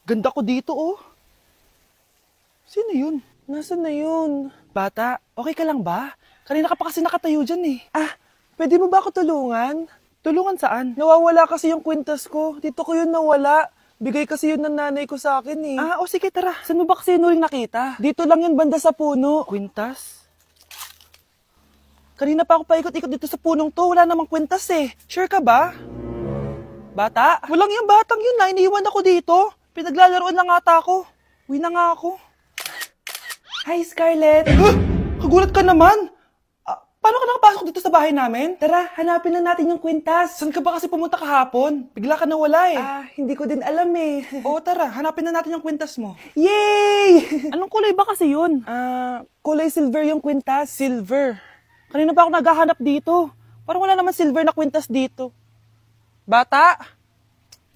Ganda ko dito, oh. Sino yun? Nasaan na yun? Bata, okay ka lang ba? Kanina ka pa kasi nakatayo dyan eh. Pwede mo ba ako tulungan? Tulungan saan? Nawawala kasi yung kwintas ko. Dito ko yun nawala. Bigay kasi yun ng nanay ko sa akin eh. O sige, tara. Saan mo ba kasi yun uling nakita? Dito lang yun, banda sa puno. Kwintas? Kanina pa ako paikot-ikot dito sa punong to. Wala namang kwintas eh. Sure ka ba? Bata? Walang yung batang yun na. Iniwan ako dito. Pinaglalaroan lang ata ako. Uwi na nga ako. Hi, Scarlett. Kagulat ka naman. Paano ka nakapasok dito sa bahay namin? Tara, hanapin na natin yung kwintas. Saan ka ba kasi pumunta kahapon? Bigla ka nawala eh. Hindi ko din alam eh. Oo, tara, hanapin na natin yung kwintas mo. Yay! Anong kulay ba kasi yun? Kulay silver yung kwintas. Silver? Kanina pa ako naghahanap dito. Parang wala naman silver na kwintas dito. Bata?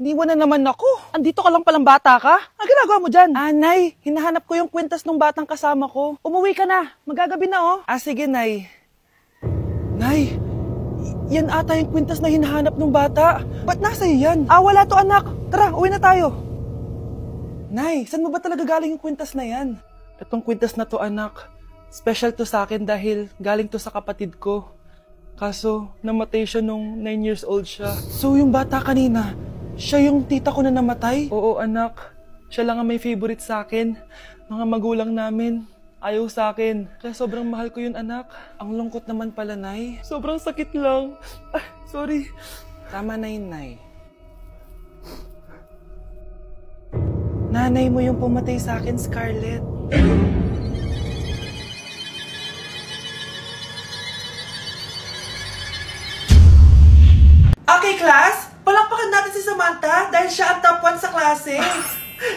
Iniwan na naman ako. Andito ka lang palang bata ka? Ang ginagawa mo dyan? Nay, hinahanap ko yung kwintas ng batang kasama ko. Umuwi ka na. Magagabi na oh. Sige, Nay. Nay, yan ata yung kwintas na hinahanap ng bata. Ba't nasa iyo yan? Wala to anak. Tara, uwi na tayo. Nay, saan mo ba talaga galing yung kwintas na yan? Itong kwintas na to anak, special to sa akin dahil galing to sa kapatid ko. Kaso, namatay siya nung 9 years old siya. So yung bata kanina, siya yung tita ko na namatay? Oo anak, siya lang ang may favorite sa akin. Mga magulang namin, ayaw sa akin. Kaya sobrang mahal ko yun anak. Ang lungkot naman pala, Nay. Sobrang sakit lang. Sorry. Tama na yun, Nay. Nanay mo yung pumatay sa akin, Scarlett. Okay, class. Palakpakan natin si Samantha dahil siya ang top 1 sa klase.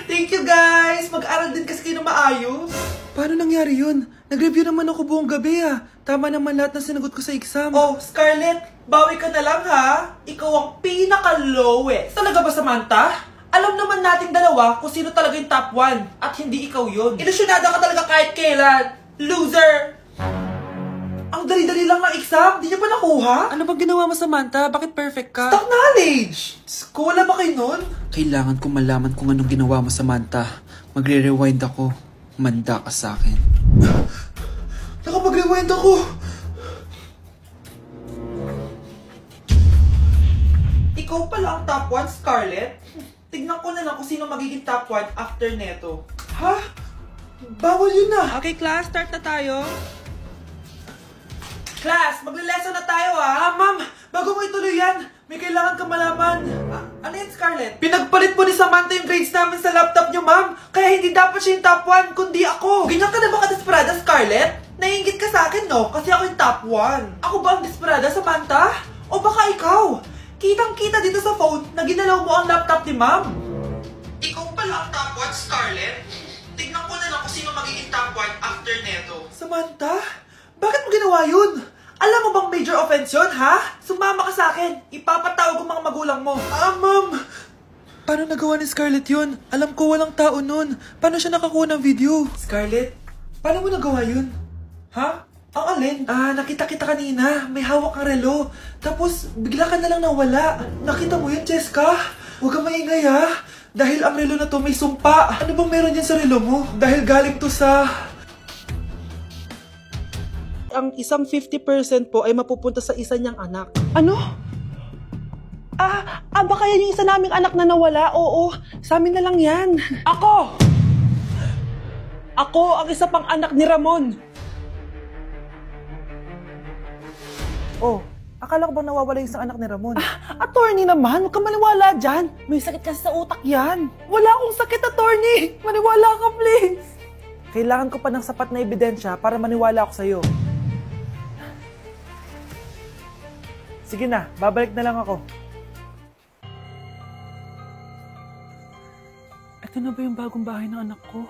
Thank you, guys. Mag-aral din kasi kayo na maayos. Paano nangyari yun? Nag-review naman ako buong gabi Tama naman lahat ng sinagot ko sa exam. Oh, Scarlett, bawi ka na lang ha. Ikaw ang pinaka-lowest. Talaga ba, Samantha? Alam naman nating dalawa kung sino talaga yung top 1 at hindi ikaw yun. Ilusyonada ka talaga kahit kailan. Loser! Ang dali-dali lang ng exam, di niya pa nakuha? Ano bang ginawa mo, Samantha? Bakit perfect ka? Stock knowledge! Wala ba kayo nun? Kailangan kong malaman kung anong ginawa mo, Samantha. Magre-rewind ako. Manda ka sa akin. Nakapag-rewind ako! Ikaw pala ang top 1, Scarlett? Tignan ko na lang kung sino magiging top 1 after neto. Ha? Bawal yun na! Okay, class, start na tayo. Class, magle-lesson na tayo ma'am, bago mo ituloy yan, may kailangan ka malaman. Ano yan, Scarlett? Pinagpalit po ni Samantha yung grades namin sa laptop niyo, ma'am. Kaya hindi dapat siya yung top 1, kundi ako. Ganyan ka na ba ka-desperada, Scarlett? Naiingit ka sa akin, no? Kasi ako yung top 1. Ako ba ang desperada, Samantha? O baka ikaw? Kitang-kita dito sa phone na ginalaw mo ang laptop ni ma'am. Ikaw pala ang top 1, Scarlett? Tignan ko na lang kung sino magiging top 1 after neto. Samantha? Bakit mo ginawa yun? Alam mo bang major offense yun, ha? Sumama ka sa akin. Ipapatawag ko mga magulang mo. Ma'am! Paano nagawa ni Scarlett yun? Alam ko walang tao nun. Paano siya nakakuha ng video? Scarlett, paano mo nagawa yun? Ha? Ang alin? Nakita kita kanina. May hawak kang relo. Tapos, bigla ka na lang nawala. Nakita mo yun, Cheska? Huwag kang maingay, ha? Dahil ang relo na to may sumpa. Ano bang meron yan sa relo mo? Dahil galing to sa... Ang isang 50% po ay mapupunta sa isa niyang anak. Ano? Baka yan yung isa naming anak na nawala? Oo, sa amin na lang yan. Ako! Ako ang isa pang anak ni Ramon. Oh, akala ko bang nawawala yung isang anak ni Ramon? Attorney naman, huwag ka maniwala dyan. May sakit kasi sa utak yan. Wala akong sakit, attorney. Maniwala ka, please. Kailangan ko pa ng sapat na ebidensya para maniwala ako sa'yo. Sige na, babalik na lang ako. Ito na ba yung bagong bahay ng anak ko?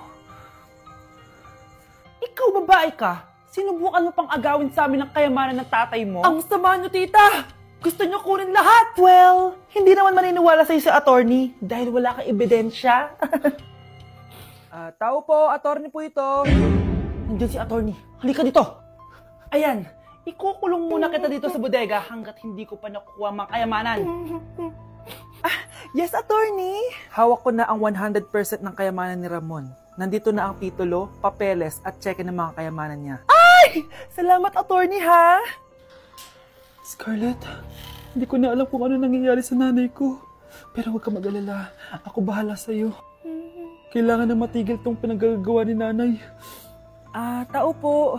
Ikaw babae ka? Sinubukan mo pang agawin sa amin ang kayamanan ng tatay mo? Ang sama niyo, tita! Gusto niyo kunin lahat! Well, hindi naman maniniwala sa'yo si attorney dahil wala kang ebidensya. Tao po, attorney po ito. Nandiyan si attorney. Halika dito. Ayan. Ikukulong muna kita dito sa bodega hanggat hindi ko pa nakukuha mga kayamanan. Yes, attorney. Hawak ko na ang 100% ng kayamanan ni Ramon. Nandito na ang titulo, papeles at cheque ng mga kayamanan niya. Ay! Salamat, attorney, ha? Scarlett, hindi ko na alam kung ano nangyayari sa nanay ko. Pero huwag ka mag-alala. Ako bahala sa'yo. Kailangan na matigil tong pinagagawa ni nanay. Tao po.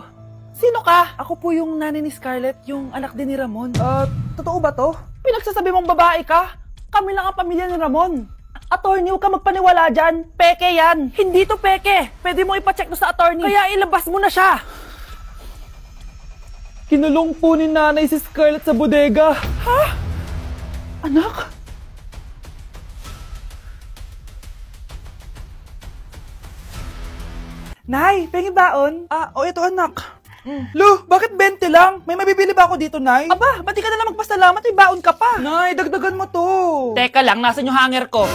Sino ka? Ako po yung nanay ni Scarlett, yung anak din ni Ramon. Totoo ba to? Pinagsasabi mong babae ka? Kami lang ang pamilya ni Ramon. Attorney, huwag ka magpaniwala dyan. Peke yan. Hindi to peke. Pwede mo ipacheck to sa attorney. Kaya ilabas mo na siya. Kinulong po ni nanay si Scarlett sa bodega. Ha? Anak? Nay, pengi baon? Ito anak. Lu, bakit 20 lang? May mabibili ba ako dito, Nay? Aba, ba't di ka na lang magpasalamat? May baon ka pa. Nay, dagdagan mo to. Teka lang, nasan yung hanger ko?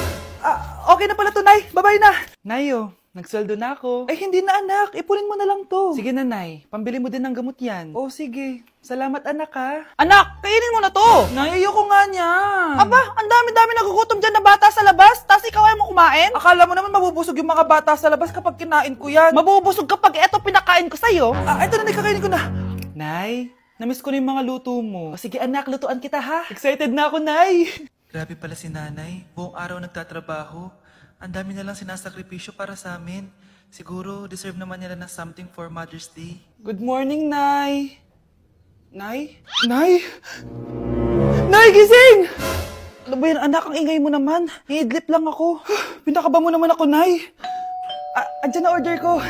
Okay na pala to, Nay. Bye-bye na. Nayo, nagsweldo na ako. Ay, hindi na anak. Ipunin mo na lang to. Sige na, Nay. Pambili mo din ng gamot yan. Oh, sige. Salamat, anak, ha. Anak, kainin mo na to. Nay, ayoko nga niyan. Aba, ang dami-dami nagugutom dyan na bata sa labas. Tapos ikaw ay mo kumain? Akala mo naman mabubusog yung mga bata sa labas kapag kinain ko yan. Mabubusog kapag eto pinakain ko sa'yo. Ito na, kakainin ko na. Nay, namiss ko na yung mga luto mo. O, sige, anak, lutuan kita, ha. Excited na ako, Nay. Grabe pala si nanay. Buong araw nagtatrabaho. Ang dami na lang sinasakripisyo para sa amin. Siguro, deserve naman nila ng something for Mother's Day. Good morning, Nay. Nay? Nay? Nay, gising! Ano ba yan, anak? Ang ingay mo naman. Hidlip lang ako. Pinakaba mo naman ako, Nay. Andyan na order ko.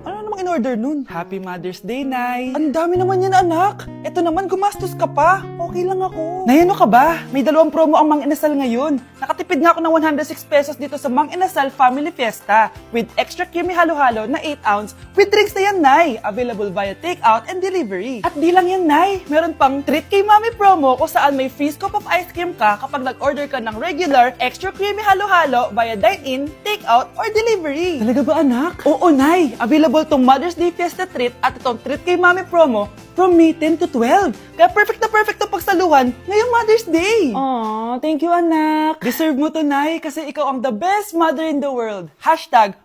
Ano namang in-order nun? Happy Mother's Day, Nay. Ang dami naman yan, anak. Eto naman, gumastos ka pa. Okay lang ako. Nay, ano ka ba? May 2 promo ang Mang Inasal ngayon. Nakatipid nga ako ng 106 pesos dito sa Mang Inasal Family Fiesta with extra creamy halo-halo na 8 ounce with drinks na yan, Nay. Available via takeout and delivery. At di lang yan, Nay. Meron pang Treat Kay Mami promo kung saan may free scoop of ice cream ka kapag nag-order ka ng regular extra creamy halo-halo via dine-in, takeout, or delivery. Talaga ba, anak? Oo, Nay. Available tong Mother's Day Fiesta Treat at itong Treat Kay Mami promo from May 10 to 12. Kaya perfect na pagsaluhan ngayong Mother's Day. Aww, thank you, anak. Deserve mo to, Nay, kasi ikaw ang the best mother in the world.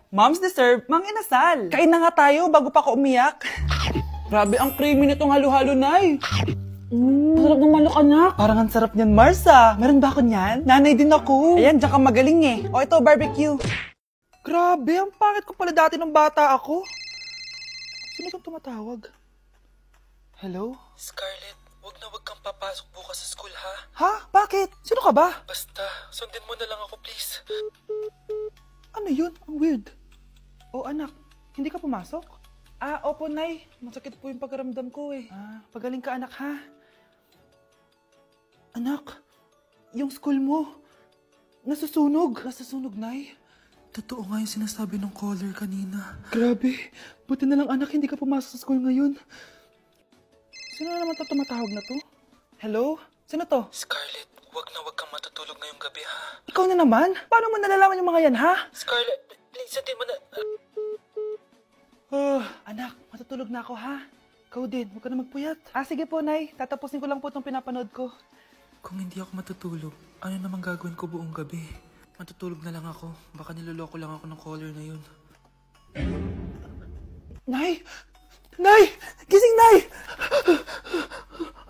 #Moms deserve Mang Inasal. Kain na nga tayo bago pa ako umiyak. Grabe ang creamy nitong halo-halo, Nay. Masarap ng manok, anak. Parang ang sarap niyan, Marsa. Meron ba ako niyan? Nanay din ako. Ayan, diyan ka magaling eh. O ito, barbecue. Grabe, ang pangit ko pala dati nung bata ako. Sino itong tumatawag? Hello? Scarlett, wag kang papasok bukas sa school, ha? Ha? Bakit? Sino ka ba? Basta, sundin mo na lang ako, please. Ano yun? Ang weird. Oh, anak, hindi ka pumasok? Opo, Nay. Masakit po yung pagkaramdam ko eh. Pagaling ka, anak, ha? Anak, yung school mo, nasusunog. Nasusunog, Nay. Totoo nga yung sinasabi ng caller kanina. Grabe. Buti na lang, anak, hindi ka pumasok sa school ngayon. Sino na naman tumatawag na to? Hello? Sino to? Scarlett, wag kang matutulog ngayong gabi, ha? Ikaw na naman? Paano mo nalalaman yung mga yan, ha? Scarlett, please, hindi mo na... Anak, matutulog na ako, ha? Ikaw din, huwag ka na magpuyat. Sige po, Nay. Tatapusin ko lang po itong pinapanood ko. Kung hindi ako matutulog, ano namang gagawin ko buong gabi? Matutulog na lang ako. Baka niloloko lang ako ng caller na yun. Nay! Nay! Gising, Nay!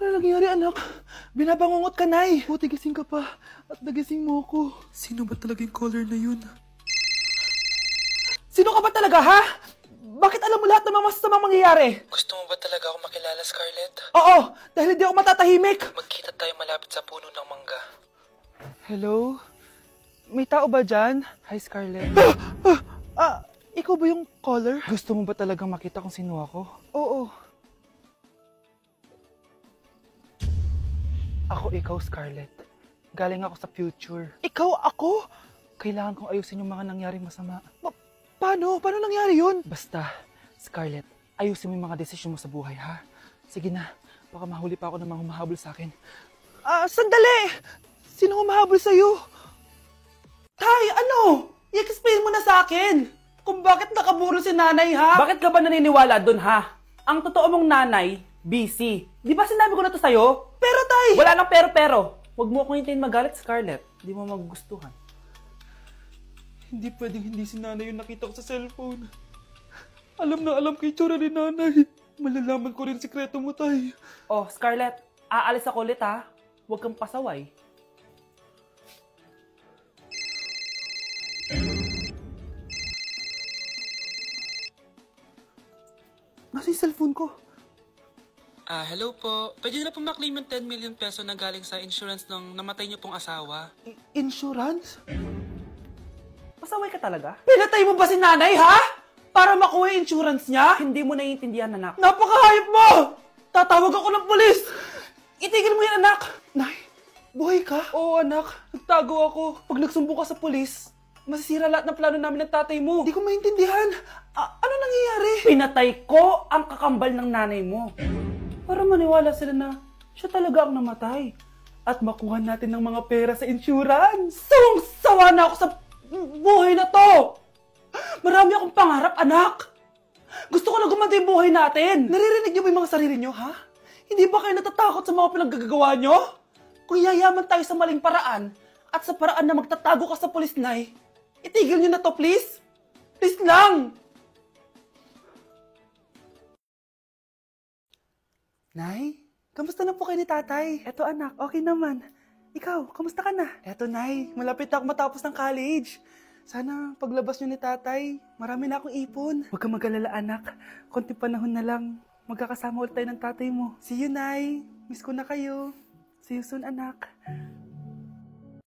Ano nangyari, anak? Binabangungot ka, Nay. Buti gising ka pa. At nagising mo ako. Sino ba talaga yung caller na yun? Sino ka ba talaga, ha? Bakit alam mo lahat ng mga masasamang mangyayari? Gusto mo ba talaga ako makilala, Scarlett? Oo! Dahil hindi ako matatahimik! Magkita tayo malapit sa puno ng mangga. Hello? May tao ba dyan? Hi, Scarlett. Ikaw ba yung caller? Gusto mo ba talagang makita kung sino ako? Oo. Ako ikaw, Scarlett. Galing ako sa future. Ikaw ako? Kailangan kong ayusin yung mga nangyaring masama. Paano? Paano nangyari yun? Basta, Scarlett, ayusin mo yung mga desisyon mo sa buhay, ha? Sige na, baka mahuli pa ako ng mga humahabol sa akin. Sandali! Sino humahabol sa'yo? Tay, ano? I-explain mo na sa akin! Kung bakit nakaburo si nanay, ha? Bakit ka ba naniniwala dun, ha? Ang totoo mong nanay, busy. Di ba sinabi ko na to sa'yo? Pero, Tay! Wala nang pero-pero. Huwag mo akong hintayin magalit, Scarlett. Hindi mo magugustuhan. Hindi pwedeng hindi si nanay yung nakita ko sa cellphone. Alam na alam ko yung tsura ni nanay. Malalaman ko rin sikreto mo, tay. Oh, Scarlett, aalis ako ulit ha. Huwag kang pasaway. Nasa yung cellphone ko? Hello po. Pwede na po maklaim yung 10 million peso na galing sa insurance ng namatay niyo pong asawa. Insurance? Pasaway ka talaga? Pinatay mo ba si nanay, ha? Para makuha yung insurance niya? Hindi mo naiintindihan, anak. Napakahayop mo! Tatawag ako ng polis! Itigil mo yan, anak! Nay, buhay ka? Oo, anak. Nagtago ako. Pag nagsumbo ka sa polis, masisira lahat ng plano namin ng tatay mo. Hindi ko maintindihan. Ano nangyayari? Pinatay ko ang kakambal ng nanay mo. Para maniwala sila na siya talaga ang namatay. At makuha natin ng mga pera sa insurance. Sawang-sawa na ako sa buhay na to. Marami akong pangarap, anak. Gusto ko na gumanda yung buhay natin. Naririnig niyo ba yung mga sarili niyo, ha? Hindi ba kayo natatakot sa mga pinaggagawa niyo? Kung yayaman tayo sa maling paraan at sa paraan na magtatago ka sa pulis, Nay, itigil niyo na to, please. Please lang. Nay, kamusta na po kayo ni tatay? Eto anak, okay naman. Ikaw, kamusta ka na? Eto Nay, malapit na ako matapos ng college. Sana paglabas niyo ni tatay, marami na akong ipon. Huwag kang mag-alala anak, konti panahon na lang. Magkakasama ulit tayo ng tatay mo. See you Nay, miss ko na kayo. See you soon anak.